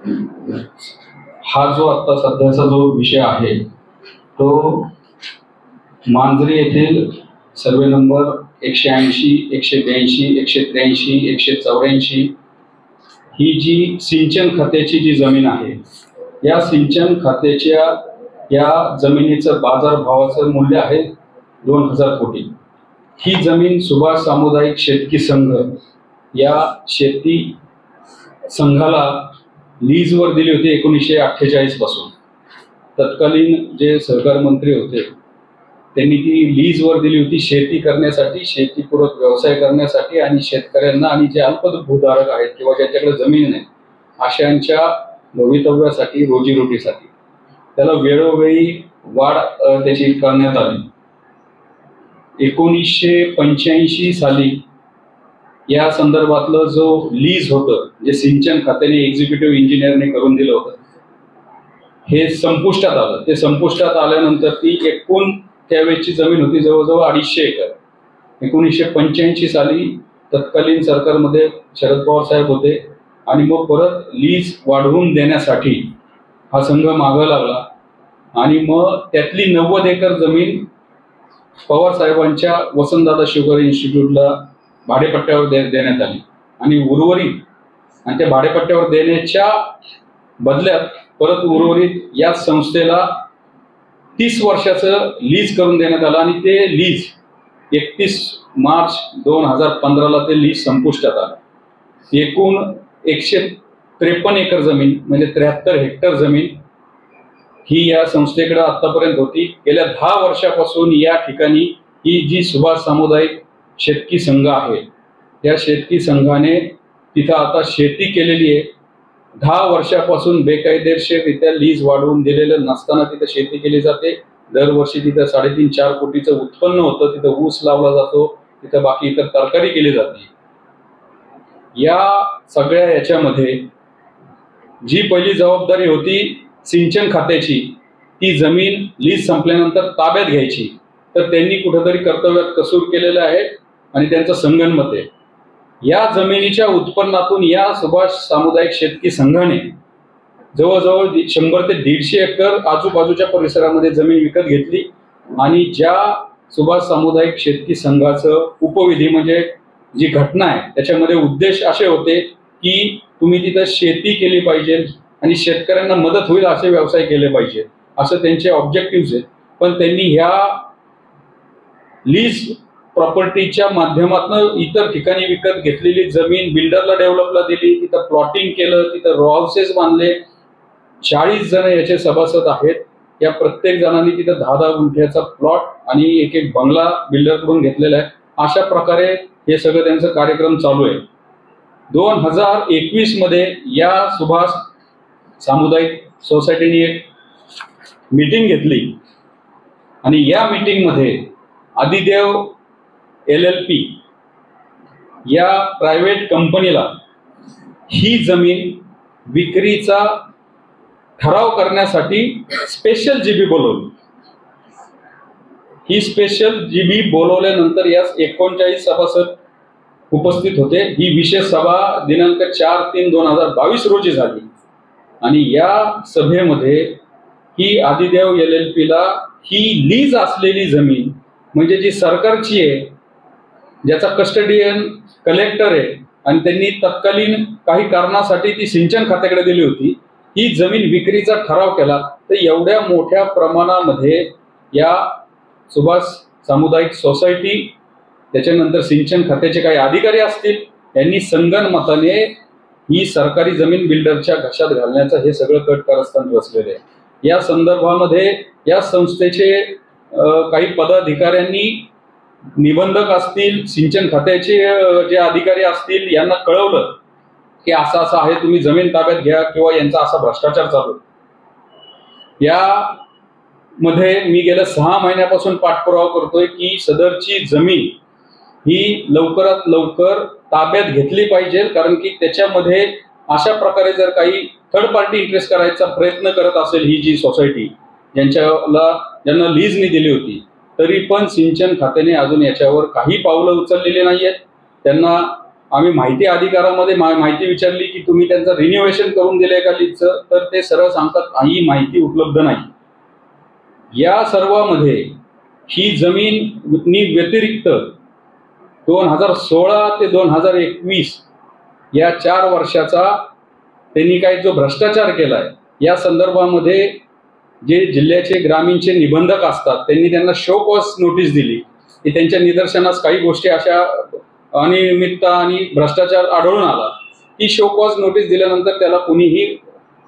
हा जो आता सध्याचा जो विषय आहे तो मांजरी येथील सर्वे नंबर 180, 182, 183, 184 ही जी सिंचन खात्याची जी जमीन आहे, या सिंचन खात्याच्या या जमिनीचं बाजारभावाचं मूल्य आहे 2000 कोटी। ही जमीन सुभाष सामुदायिक शेतकी संघ या शेती संघाला लीजवर दिली होती 1948 पासून। तत्कालीन जे सहकार मंत्री होते त्यांनी ती लीजवर दिली होती शेती करण्यासाठी, शेतीपूरक व्यवसाय करण्यासाठी आणि शेतकऱ्यांना आणि जे अल्पभूधारक आहेत किंवा ज्यांच्याकडे जमीन नाही अशांच्या भवितव्यासाठी, रोजीरोटीसाठी। त्याला वेळोवेळी वाढ त्याची करण्यात आली। 1985 साली या संदर्भातलं जो लीज होतं जे सिंचन खात्याने एक्झिक्युटिव्ह इंजिनियरने करून दिलं होतं हे संपुष्टात आलं। ते संपुष्टात आल्यानंतर ती एकूण त्यावेळची जमीन होती जवळजवळ 250 एकर। 1985 साली तत्कालीन सरकारमध्ये शरद पवार साहेब होते आणि मग परत लीज वाढवून देण्यासाठी हा संघ मागं लागला आणि मग त्यातली 90 एकर जमीन पवार साहेबांच्या वसंतदादा शुगर इन्स्टिट्यूटला भाडेपट्ट्यावर देण्यात आली आणि उर्वरित आणि त्या भाडेपट्ट्यावर देण्याच्या बदल्यात परत उर्वरित या संस्थेला 30 वर्षाचं लीज करून देण्यात आलं आणि ते लीज 31 मार्च 2015ला ते लीज संपुष्टात आलं। एकूण 153 एकर जमीन म्हणजे 73 हेक्टर जमीन ही या संस्थेकडे आतापर्यंत होती। गेल्या 10 वर्षापासून या ठिकाणी ही जी सुभाष सामुदायिक शेतकी संघ आहे त्या शेतकी संघाने तिथं आता शेती केलेली आहे। 10 वर्षापासून बेकायदेशीररित्या लीज वाढवून दिलेलं नसताना तिथं शेती केली जाते। दरवर्षी तिथं 3.5-4 कोटीचं उत्पन्न होतं। तिथं ऊस लावला जातो, तिथं बाकी इतर तरकारी केली जाते। या सगळ्या याच्यामध्ये जी पहिली जबाबदारी होती सिंचन खात्याची ती जमीन लीज संपल्यानंतर ताब्यात घ्यायची, तर त्यांनी कुठेतरी कर्तव्यात कसूर केलेला आहे आणि त्यांचं संगनमत आहे। या जमिनीच्या उत्पन्नातून या सुभाष सामुदायिक शेतकी संघाने जवळजवळ 100 ते 150 एकर आजूबाजूच्या परिसरामध्ये जमीन विकत घेतली आणि ज्या सुभाष सामुदायिक शेतकी संघाचं उपविधी म्हणजे जी घटना आहे त्याच्यामध्ये उद्देश असे होते की तुम्ही तिथं शेती केली पाहिजे आणि शेतकऱ्यांना मदत होईल असे व्यवसाय केले पाहिजे, असं त्यांचे ऑब्जेक्टिव्ह आहेत। पण त्यांनी ह्या लीज प्रॉपर्टीच्या माध्यमातून इतर ठिकाणी विकत घेतलेली जमीन बिल्डरला डेव्हलपला दिली, तिथं प्लॉटिंग केलं, तिथं रो हाऊसेस बांधले। 40 जण याचे सभासद आहेत। या प्रत्येक जणांनी तिथं 10-10 गुंठ्याचा प्लॉट आणि एक बंगला बिल्डरकडून घेतलेला आहे। अशा प्रकारे हे सगळं त्यांचा कार्यक्रम चालू आहे। 2021 मध्ये या सुभाष सामुदायिक सोसायटीने एक मीटिंग घेतली आणि या मीटिंग मध्ये आदिदेव LLP या प्रायव्हेट कंपनीला ही जमीन विक्रीचा ठराव करण्यासाठी स्पेशल जीबी बोलवली। ही स्पेशल जीबी बोलवल्यानंतर या 39 सभासद उपस्थित होते। ही विशेष सभा दिनांक 4/3/2022 रोजी झाली आणि या सभेमध्ये ही आदिदेव LLPला ही लीज असलेली जमीन म्हणजे जी सरकारची आहे, ज्याचा कस्टडियन कलेक्टर आहे आणि त्यांनी तत्कालीन काही कारणासाठी ती सिंचन खात्याकडे दिली होती, ही जमीन विक्रीचा ठराव केला। तर एवढ्या मोठ्या प्रमाणामध्ये या सुभाष सामुदायिक सोसायटी त्याच्यानंतर सिंचन खात्याचे काही अधिकारी असतील यांनी संगनमताने ही सरकारी जमीन बिल्डरच्या घशात घालण्याचं हे सगळं कट कारस्थान रचलेलं आहे। या संदर्भामध्ये या संस्थेचे काही पदाधिकाऱ्यांनी निबंधक असतील, सिंचन खात्याचे जे अधिकारी असतील यांना कळवलं की असं असं आहे, तुम्ही जमीन ताब्यात घ्या किंवा यांचा असा भ्रष्टाचार चालू। या मध्ये मी गेल्या 6 महिन्यापासून पाठपुरावा करतोय की सदरची जमीन ही लवकरात लवकर ताब्यात घेतली पाहिजे, कारण की त्याच्यामध्ये अशा प्रकारे जर काही थर्ड पार्टी इंटरेस्ट करायचा प्रयत्न करत असेल ही जी सोसायटी ज्यांना लीजनी दिली होती, तरी पण सिंचन खात्याने अजून याच्यावर काही पावलं उचललेली नाहीयेत। त्यांना आम्ही माहिती अधिकारामध्ये माहिती विचारली की तुम्ही त्यांचं रिन्युएशन करून दिलंय का लीजचं, तर ते सरळ सांगतात ही माहिती उपलब्ध नाही। या सर्वांमध्ये ही जमीन व्यतिरिक्त 2016 ते 2021 या 4 वर्षाचा त्यांनी काही जो भ्रष्टाचार केलाय या संदर्भामध्ये जे जिल्ह्याचे ग्रामीणचे निबंधक असतात त्यांनी त्यांना शो कॉज नोटीस दिली की त्यांच्या निदर्शनास काही गोष्टी अशा अनियमितता आणि भ्रष्टाचार आढळून आला। ती शो कॉज नोटीस दिल्यानंतर त्याला कुणीही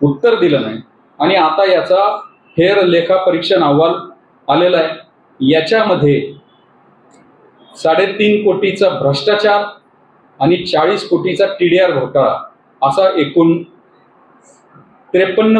उत्तर दिलं नाही आणि आता याचा फेर लेखा परीक्षण अहवाल आलेला आहे। याच्यामध्ये 3.5 कोटीचा भ्रष्टाचार आणि 40 कोटीचा TDR घोटाळा असा एकूण 53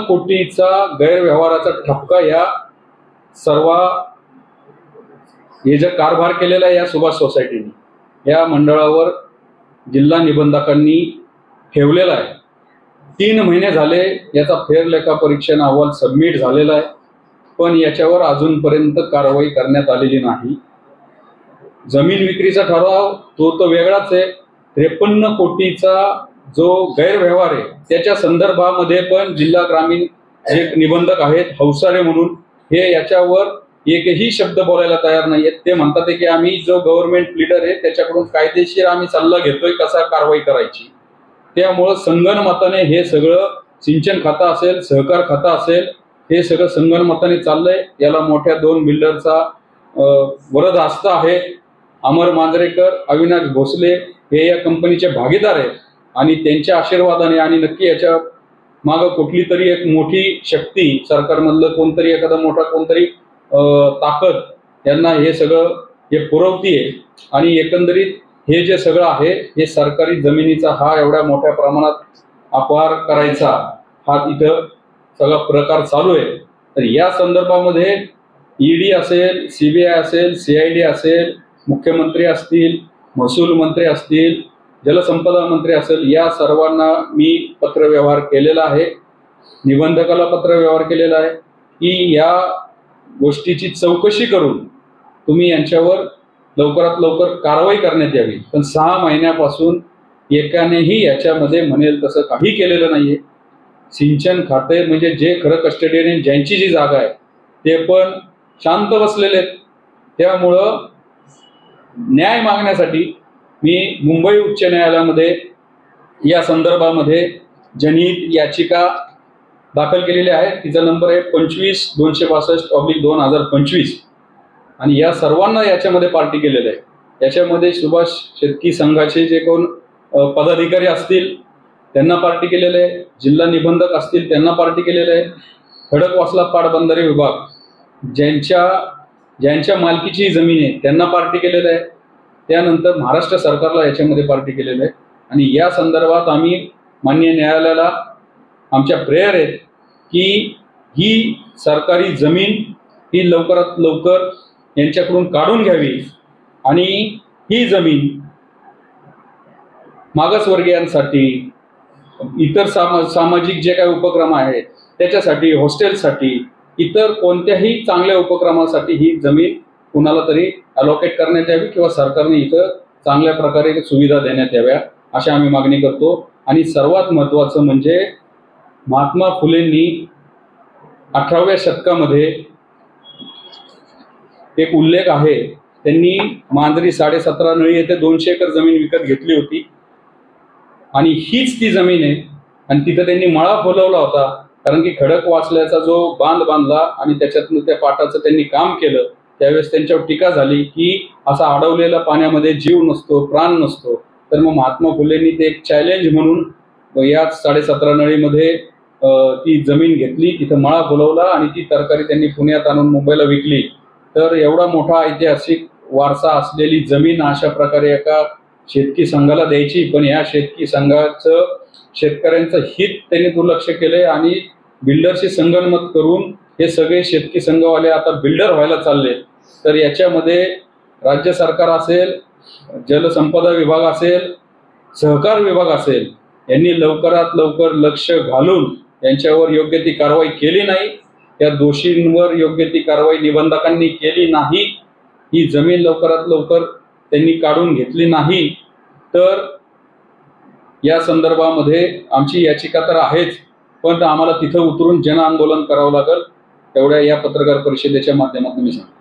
कोटीचा गैरव्यवहाराचा ठपका या सर्व हे जे कारभार केलेला आहे या सुभाष सोसायटीने या मंडळावर जिल्हा निबंधकांनी ठेवलेला आहे। 3 महिने झाले याचा फेर लेखा परीक्षण अहवाल सबमिट झालेला आहे, पण याच्यावर अजूनपर्यंत कारवाई करण्यात आलेली नाही। जमीन विक्रीचा ठराव तो वेगळाच आहे। 53 कोटीचा जो गैरव्यवहार आहे त्याच्या संदर्भामध्ये पण जिल्हा ग्रामीण जे निबंधक आहेत हौसारे म्हणून हे याच्यावर एकही शब्द बोलायला तयार नाहीयेत। ते म्हणतात की आम्ही जो गव्हर्नमेंट लीडर आहे त्याच्याकडून कायदेशीर आम्ही सल्ला घेतोय कसा कारवाई करायची। त्यामुळं संगनमताने हे सगळं सिंचन खातं असेल, सहकार खातं असेल, हे सगळं संगनमताने चाललंय। याला मोठ्या 2 बिल्डरचा वरदहस्त आहे। अमर मांजरेकर, अविनाश भोसले हे या कंपनीचे भागीदार आहेत आणि त्यांच्या आशीर्वादाने आणि नक्की याच्या मागं कुठली तरी एक मोठी शक्ती सरकारमधलं कोणतरी एखादा मोठा कोणतरी ताकद यांना हे सगळं हे पुरवतीये आणि एकंदरीत हे जे सगळं आहे हे सरकारी जमिनीचा हा एवढ्या मोठ्या प्रमाणात अपहार करायचा हा इथं सगळा प्रकार चालू आहे। तर या संदर्भामध्ये ED असेल, CBI असेल, CID असेल, मुख्यमंत्री असतील, महसूल मंत्री असतील, जलसंपदा मंत्री असेल, या सर्वांना मी पत्रव्यवहार केलेला आहे, निबंधकाला पत्रव्यवहार केलेला आहे की या गोष्टीची चौकशी करून तुम्ही यांच्यावर लवकरात लवकर कारवाई करण्यात यावी। पण 6 महिन्यापासून एकानेही याच्यामध्ये म्हणेल तसं काही केलेलं नाहीये। सिंचन खाते म्हणजे जे खरं कस्टोडियन ज्यांची जी जागा आहे ते पण शांत बसलेले आहेत। त्यामुळं न्याय मागण्यासाठी मी मुंबई उच्च न्यायालयामध्ये या संदर्भामध्ये जनहित याचिका दाखल केलेली आहे। तिचा नंबर आहे 25-262/2025 आणि या सर्वांना याच्यामध्ये पार्टी केलेलं आहे। याच्यामध्ये सुभाष शेतकी संघाचे जे कोण पदाधिकारी असतील त्यांना पार्टी केलेलं आहे, जिल्हा निबंधक असतील त्यांना पार्टी केलेलं आहे, खडकवासला पाटबंधारे विभाग ज्यांच्या मालकीची जमीन आहे त्यांना पार्टी केलेलं आहे, त्यानंतर महाराष्ट्र सरकारला याच्यामध्ये पार्टी केलेलं आहे। आणि या संदर्भात आम्ही माननीय न्यायालयाला आमच्या प्रेयर आहेत की ही सरकारी जमीन ही लवकरात लवकर यांच्याकडून काढून घ्यावी आणि ही जमीन मागासवर्गीयांसाठी इतर सामाजिक जे काही उपक्रम आहेत त्याच्यासाठी, हॉस्टेलसाठी, इतर कोणत्याही चांगल्या उपक्रमासाठी ही जमीन कुणाला तरी अलोकेट करण्यात यावी किंवा सरकारने इथं चांगल्या प्रकारे सुविधा देण्यात याव्या अशी आम्ही मागणी करतो। आणि सर्वात महत्त्वाचं म्हणजे महात्मा फुलेंनी 18व्या शतकामध्ये एक उल्लेख आहे, त्यांनी मांजरी 17.5 नळी येथे 200 एकर जमीन विकत घेतली होती आणि हीच ती जमीन आहे आणि तिथं त्यांनी मळा फुलवला होता। कारण की खडकवासल्याचा जो बांध बांधला आणि त्याच्यातून त्या पाटाचं त्यांनी काम केलं त्यावेळेस त्यांच्यावर टीका झाली की असा अडवलेला पाण्यामध्ये जीव नसतो, प्राण नसतो। तर मग महात्मा फुलेंनी ते एक चॅलेंज म्हणून याच 17.5 नळीमध्ये ती जमीन घेतली, तिथं मळा फुलवला आणि ती तरकारी त्यांनी पुण्यात आणून मुंबईला विकली। तर एवढा मोठा ऐतिहासिक वारसा असलेली जमीन अशा प्रकारे एका शेतकी संघाला द्यायची, पण या शेतकी संघाचं शेतकऱ्यांचं हित त्यांनी दुर्लक्ष केले आणि बिल्डरशी संगनमत करून हे सगळे शेतकी संघवाले आता बिल्डर व्हायला चालले। तर याच्यामध्ये राज्य सरकार असेल, जलसंपदा विभाग असेल, सहकार विभाग असेल, यांनी लवकरात लवकर लक्ष घालून यांच्यावर योग्य ती कारवाई केली नाही, त्या दोषींवर योग्य ती कारवाई निबंधकांनी केली नाही, ही जमीन लवकरात लवकर त्यांनी काढून घेतली नाही तर या संदर्भामध्ये आमची याचिका तर आहेच, पण आम्हाला तिथं उतरून जन आंदोलन करावं लागेल, एवढ्या या पत्रकार परिषदेच्या माध्यमातून मी सांगतो.